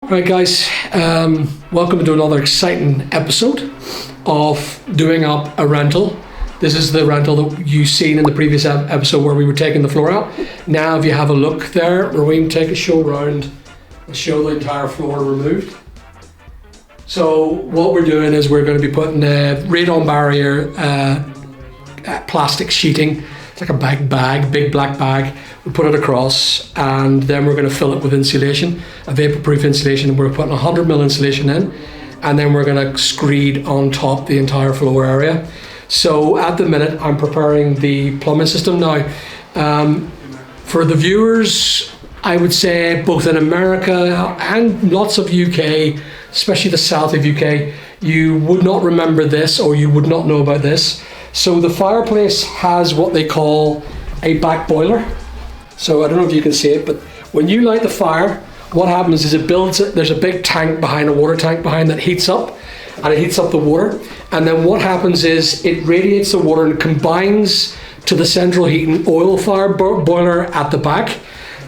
Right guys, welcome to another exciting episode of doing up a rental. This is the rental that you've seen in the previous episode where we were taking the floor out. Now if you have a look there, we're going to take a show round and show the entire floor removed. So what we're doing is we're going to be putting a radon barrier plastic sheeting. It's like a big black bag. We put it across and then we're going to fill it with insulation, a vapor-proof insulation, and we're putting 100mm insulation in, and then we're going to screed on top the entire floor area. So at the minute I'm preparing the plumbing system now. For the viewers, I would say both in America and lots of UK, especially the south of UK, you would not remember this or you would not know about this. So the fireplace has what they call a back boiler. So I don't know if you can see it, but when you light the fire, what happens is it builds, there's a big tank behind, a water tank behind, that heats up, and it heats up the water. And then what happens is it radiates the water and combines to the central heating oil fire boiler at the back.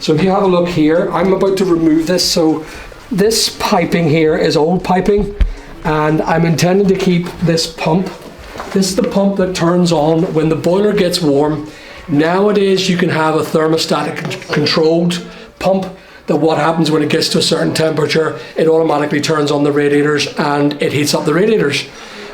So if you have a look here, I'm about to remove this. So this piping here is old piping, and I'm intending to keep this pump. This is the pump that turns on when the boiler gets warm. Nowadays you can have a thermostatic controlled pump that what happens when it gets to a certain temperature, it automatically turns on the radiators and it heats up the radiators.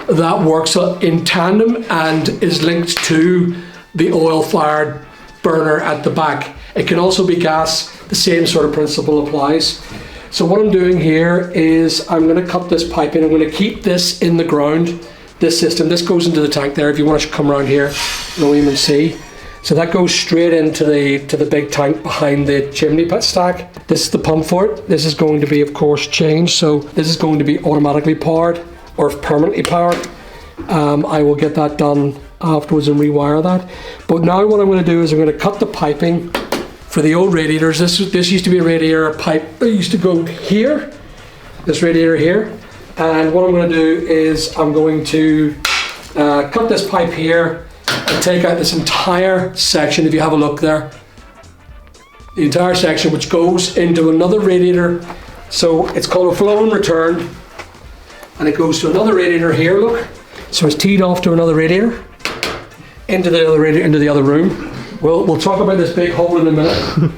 That works in tandem and is linked to the oil fired burner at the back. It can also be gas, the same sort of principle applies. So what I'm doing here is I'm going to cut this pipe in. I'm going to keep this in the ground. This system, this goes into the tank there. If you want to come around here, you'll even see. So that goes straight into the big tank behind the chimney stack. This is the pump for it. This is going to be, of course, changed. So this is going to be automatically powered or permanently powered. I will get that done afterwards and rewire that. But now what I'm going to do is I'm going to cut the piping for the old radiators. This used to be a radiator pipe that used to go here. This radiator here. And what I'm going to do is I'm going to cut this pipe here and take out this entire section. If you have a look there, the entire section which goes into another radiator. So it's called a flow and return, and it goes to another radiator here. Look, so it's teed off to another radiator into the other radiator into the other room. We'll talk about this big hole in a minute.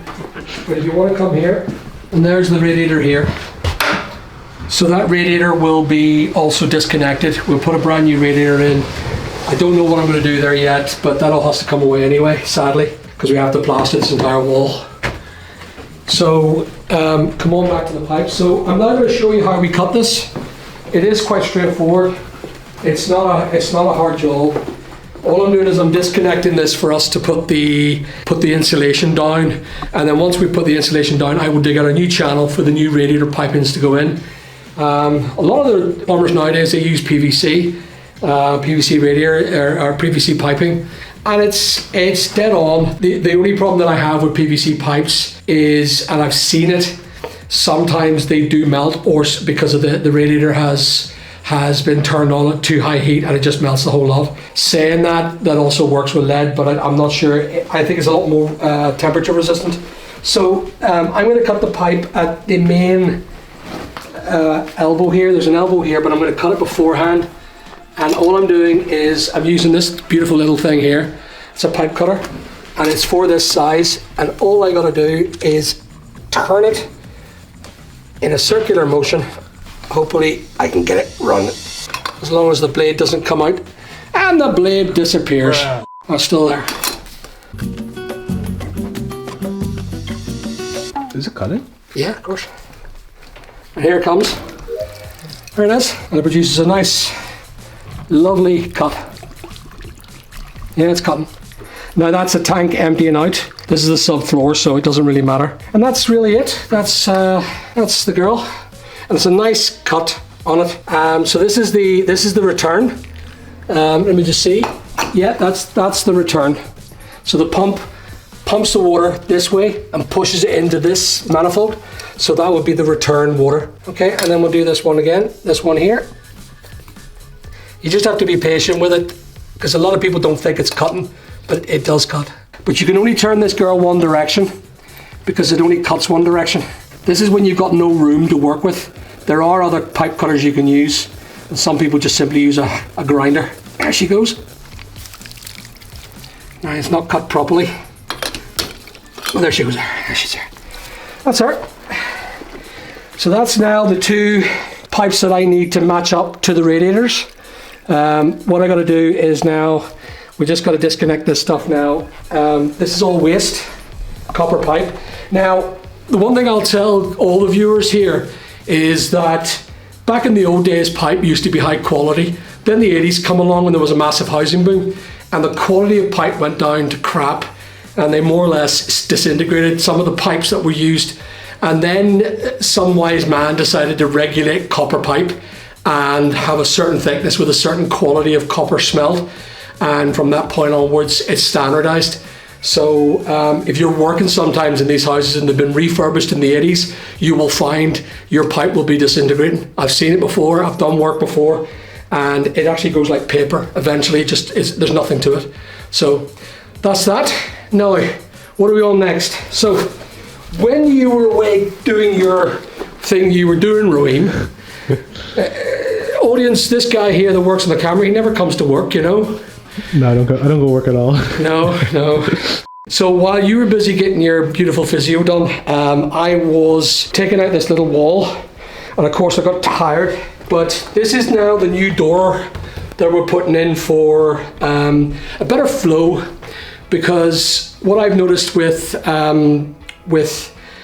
But if you want to come here, and there's the radiator here. So that radiator will be also disconnected. We'll put a brand new radiator in. I don't know what I'm going to do there yet, but that all has to come away anyway, sadly, because we have to plaster this entire wall. So come on back to the pipe. So I'm now going to show you how we cut this. It is quite straightforward. It's not a hard job. All I'm doing is I'm disconnecting this for us to put the insulation down, and then once we put the insulation down, I will dig out a new channel for the new radiator pipings to go in. A lot of the plumbers nowadays, they use PVC radiator or PVC piping, and it's dead on. The only problem that I have with PVC pipes is, and I've seen it, sometimes they do melt, or because of the radiator has been turned on at too high heat and it just melts the whole lot. Saying that also works with lead, but I'm not sure. I think it's a lot more temperature resistant. So I'm going to cut the pipe at the main elbow here. There's an elbow here, but I'm going to cut it beforehand, and all I'm doing is I'm using this beautiful little thing here. It's a pipe cutter, and it's for this size, and all I got to do is turn it in a circular motion. Hopefully I can get it run as long as the blade doesn't come out, and the blade disappears. Oh, it's still there. Is it cutting? Yeah, of course. And here it comes. There it is. And it produces a nice, lovely cut. Yeah, it's cutting. Now that's a tank emptying out. This is the subfloor, so it doesn't really matter. And that's really it. That's the girl. And it's a nice cut on it. So this is the return. Let me just see. Yeah, that's the return. So the pump pumps the water this way and pushes it into this manifold. So that would be the return water. Okay, and then we'll do this one again, this one here. You just have to be patient with it, because a lot of people don't think it's cutting, but it does cut. But you can only turn this girl one direction, because it only cuts one direction. This is when you've got no room to work with. There are other pipe cutters you can use, and some people just simply use a grinder. There she goes. Now it's not cut properly. Oh, there she goes. There she's there. That's her. So that's now the two pipes that I need to match up to the radiators. What I got to do is now, we just got to disconnect this stuff now. This is all waste, copper pipe. Now, the one thing I'll tell all the viewers here is that back in the old days, pipe used to be high quality. Then the 80s come along when there was a massive housing boom, and the quality of pipe went down to crap, and they more or less disintegrated some of the pipes that were used. And then some wise man decided to regulate copper pipe and have a certain thickness with a certain quality of copper smelt. And from that point onwards, it's standardized. So if you're working sometimes in these houses and they've been refurbished in the 80s, you will find your pipe will be disintegrating. I've seen it before, I've done work before, and it actually goes like paper. Eventually, there's nothing to it. So that's that. Now, what are we on next? So when you were away doing your thing you were doing, Rohim, audience, this guy here that works on the camera, he never comes to work, you know? No, I don't go work at all. No. So while you were busy getting your beautiful physio done, I was taking out this little wall, and of course I got tired. But this is now the new door that we're putting in for a better flow, because what I've noticed with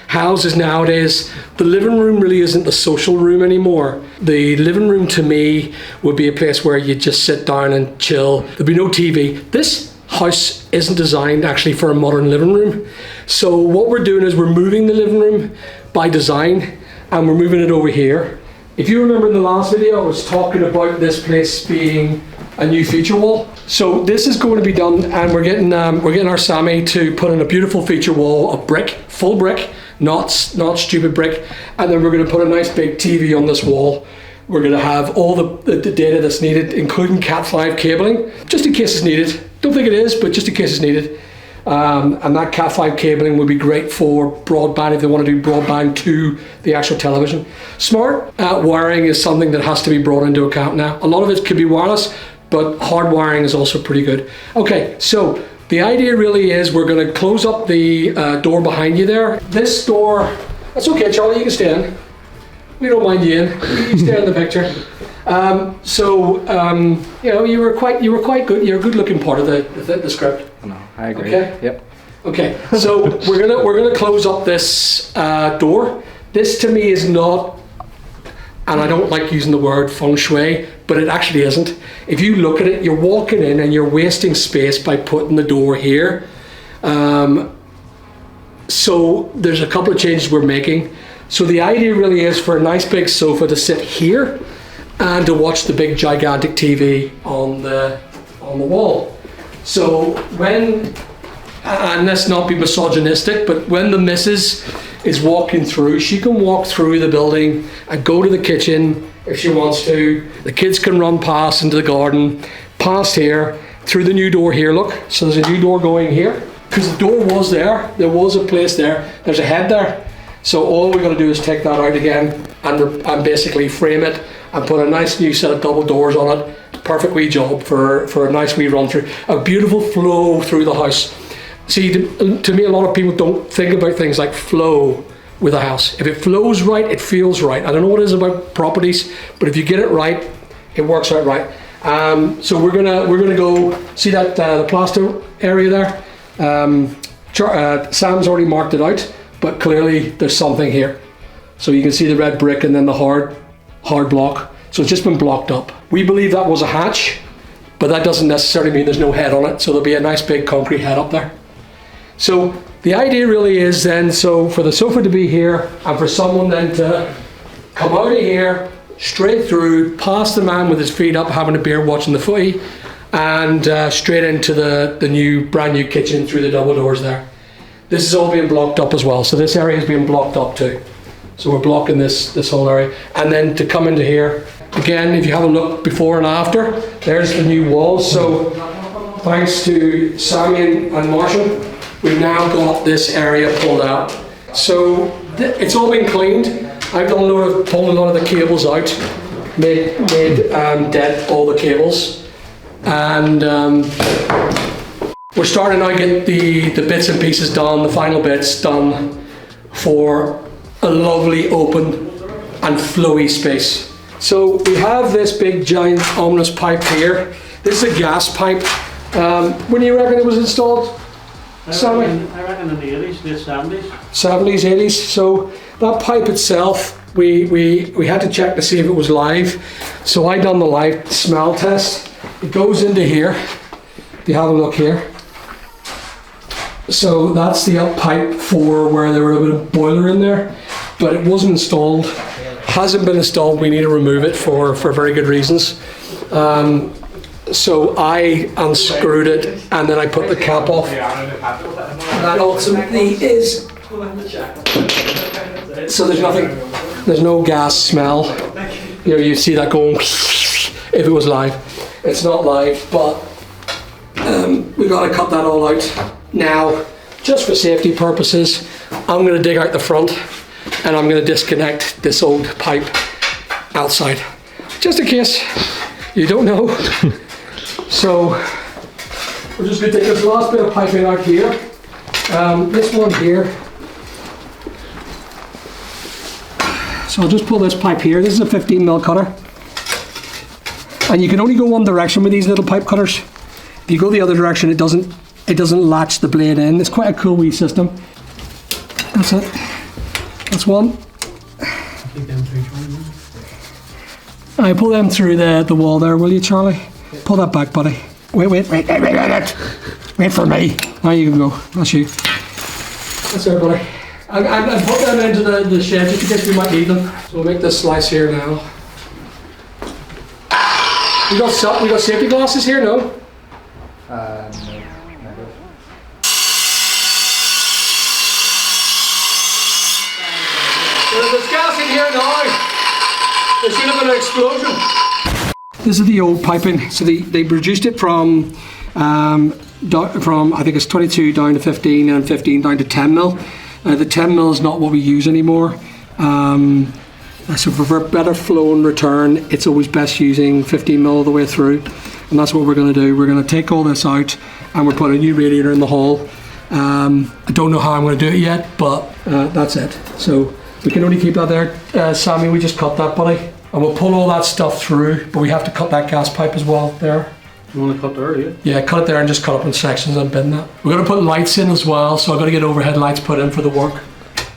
houses nowadays, the living room really isn't the social room anymore. The living room to me would be a place where you just sit down and chill. There'd be no TV. This house isn't designed actually for a modern living room. So what we're doing is we're moving the living room by design, and we're moving it over here. If you remember in the last video, I was talking about this place being a new feature wall. So this is going to be done, and we're getting our Sammy to put in a beautiful feature wall of brick, full brick, not stupid brick, and then we're going to put a nice big TV on this wall. We're going to have all the data that's needed, including Cat5 cabling, just in case it's needed. Don't think it is, but just in case it's needed. And that Cat5 cabling would be great for broadband if they want to do broadband to the actual television. Smart wiring is something that has to be brought into account now. A lot of it could be wireless, but hard wiring is also pretty good. Okay, so the idea really is we're going to close up the door behind you there. This door, that's okay, Charlie, you can stay in. We don't mind you in. You can stay in the picture. You know, you were quite good. You're a good-looking part of the script. No, I agree. Okay. Yep. Okay. So we're gonna close up this door. This to me is not, and I don't like using the word feng shui, but it actually isn't. If you look at it, you're walking in and you're wasting space by putting the door here. So there's a couple of changes we're making. So the idea really is for a nice big sofa to sit here and to watch the big gigantic TV on the wall. So when, and let's not be misogynistic, but when the missus is walking through, she can walk through the building and go to the kitchen if she wants to. The kids can run past into the garden, past here, through the new door here, look. So there's a new door going here. Because the door was there was a place there, there's a head there. So all we're going to do is take that out again and basically frame it and put a nice new set of double doors on it. Perfect wee job for a nice wee run through. A beautiful flow through the house. See, to me, a lot of people don't think about things like flow with a house. If it flows right, it feels right. I don't know what it is about properties, but if you get it right, it works out right. So we're gonna go see that the plaster area there. Sam's already marked it out, but clearly there's something here. So you can see the red brick and then the hard block. So it's just been blocked up. We believe that was a hatch, but that doesn't necessarily mean there's no head on it. So there'll be a nice big concrete head up there. So the idea really is then, so for the sofa to be here and for someone then to come out of here, straight through, past the man with his feet up, having a beer, watching the footy, and straight into the brand new kitchen through the double doors there. This is all being blocked up as well. So this area is being blocked up too. So we're blocking this whole area. And then to come into here, again, if you have a look before and after, there's the new walls. So thanks to Sammy and Marshall, we've now got this area pulled out. So it's all been cleaned. I've done pulled a lot of the cables out, made dead all the cables, and we're starting now to get the bits and pieces done, the final bits done for a lovely open and flowy space. So we have this big giant ominous pipe here. This is a gas pipe. When do you reckon it was installed? I reckon in the 80s, late 70s. 70s, 80s. So that pipe itself, we had to check to see if it was live. So I done the live smell test. It goes into here. If you have a look here. So that's the up pipe for where there were a bit of boiler in there, but it wasn't installed. Hasn't been installed. We need to remove it for very good reasons. So I unscrewed it and then I put the cap off. That ultimately is, so there's no gas smell. You know, you see that going if it was live. It's not live, but we got to cut that all out. Now, just for safety purposes, I'm going to dig out the front and I'm going to disconnect this old pipe outside, just in case you don't know. So we're just going to take this last bit of piping out here. This one here. So I'll just pull this pipe here. This is a 15mm cutter. And you can only go one direction with these little pipe cutters. If you go the other direction, it doesn't latch the blade in. It's quite a cool wee system. That's it. That's one. I pull them through the wall there, will you, Charlie? Pull that back, buddy. Wait for me. There you can go. That's you. That's there, buddy. I put them into the shed just in case we might need them. So we'll make this slice here now. We got safety glasses here, no? No. There's gas in here now. There should have been an explosion. This is the old piping. So they reduced it from I think it's 22 down to 15 and 15 down to 10mm. The 10mm is not what we use anymore. So for better flow and return, it's always best using 15mm all the way through. And that's what we're going to do. We're going to take all this out and we're putting a new radiator in the hall. I don't know how I'm going to do it yet, but that's it. So we can only keep that there. Sammy, we just cut that, buddy. And we'll pull all that stuff through, but we have to cut that gas pipe as well there. You want to cut there, yeah? Yeah, cut it there and just cut up in sections and bin that. We're going to put lights in as well, so I've got to get overhead lights put in for the work.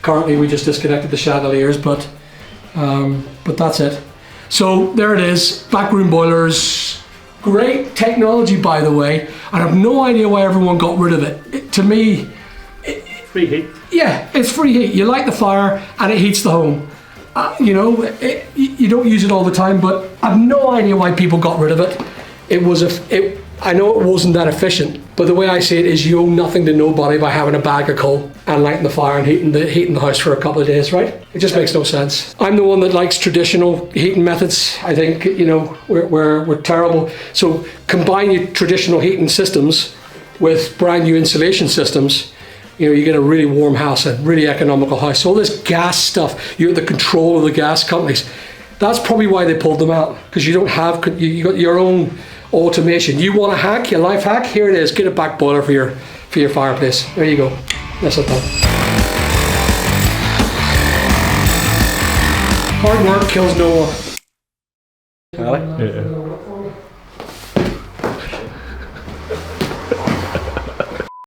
Currently we just disconnected the chandeliers, but that's it. So there it is, backroom boilers. Great technology, by the way. I have no idea why everyone got rid of it. To me, free heat. Yeah, it's free heat. You light the fire and it heats the home. You know, you don't use it all the time, but I've no idea why people got rid of it. I know it wasn't that efficient, but the way I see it is you owe nothing to nobody by having a bag of coal and lighting the fire and heating the house for a couple of days, right? It just makes no sense. I'm the one that likes traditional heating methods. I think, you know, we're terrible. So combine your traditional heating systems with brand new insulation systems, you know, you get a really warm house, a really economical house. So all this gas stuff, you're at the control of the gas companies. That's probably why they pulled them out, because you don't have, you got your own automation. You want a hack, your life hack? Here it is. Get a back boiler for your fireplace. There you go. That's it done. Hard work kills no one. Yeah.